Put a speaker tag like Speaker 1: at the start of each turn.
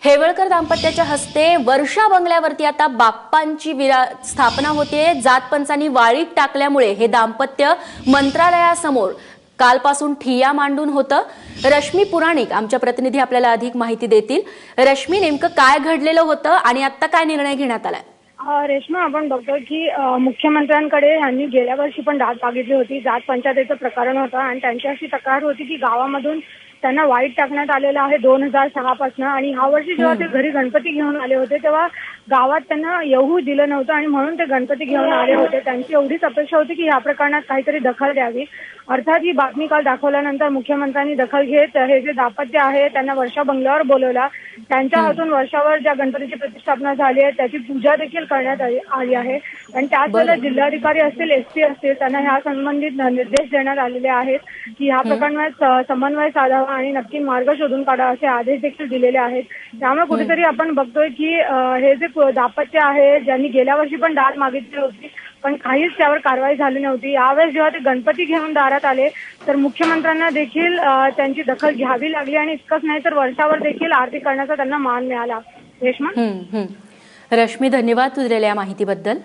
Speaker 1: हेवळकर दाम्पत्याच्या हस्ते वर्षा बंगल्यावरती आता बाप्पांची स्थापना होते। जातपंचांनी वाळीत टाकल्यामुळे हे दाम्पत्य मंत्रालयासमोर कालपासून ठिय्या मांडून होतं। रश्मी पुराणिक आमच्या प्रतिनिधी आपल्याला अधिक माहिती देतील। रश्मी, नेमकं काय घडलेलं होतं आणि आता काय निर्णय घेण्यात आलाय?
Speaker 2: रेश्मा, आपण बघतो की मुख्यमंत्र्यांकडे यांनी गेल्या वर्षी पण दाद मागितली होती। जात पंचायतीचं प्रकरण होतं आणि त्यांची अशी तक्रार होती की गावामधून त्यांना वाईट टाकण्यात आलेलं आहे 2006 पासून। आणि ह्या वर्षी जेव्हा ते घरी गणपती घेऊन आले होते तेव्हा गावात त्यांना येऊ दिलं नव्हतं आणि म्हणून ते गणपती घेऊन आले होते। त्यांची एवढीच अपेक्षा होती की ह्या प्रकरणात काहीतरी दखल द्यावी। अर्थात ही बातमी काल दाखवल्यानंतर मुख्यमंत्र्यांनी दखल घेत हे जे दाम्पत्य आहे त्यांना वर्षा बंगल्यावर बोलवला। त्यांच्या हातून वर्षावर ज्या गणपतीची प्रतिष्ठापना झाली आहे त्याची पूजा देखील करण्यात आली आहे। आणि त्याच वेळेला जिल्हाधिकारी असतील, एसपी असतील, त्यांना ह्या संबंधित निर्देश देण्यात आलेले आहेत की ह्या प्रकरणात समन्वय साधावा आणि नक्की मार्ग शोधून काढा असे आदेश देखील दिलेले आहेत। त्यामुळे कुठेतरी आपण बघतोय की हे जे दाम्पत्य आहे ज्यांनी गेल्या वर्षी पण दाद मागितली होती पण काहीच त्यावर कारवाई झाली नव्हती, यावेळेस जेव्हा ते गणपती घेऊन दारात आले तर मुख्यमंत्र्यांना देखील त्यांची दखल घ्यावी लागली आणि इतकंच नाही तर वर्षावर देखील आरती करण्याचा त्यांना मान मिळाला। रेश्मा,
Speaker 1: रश्मी, धन्यवाद तुझ्या माहितीबद्दल।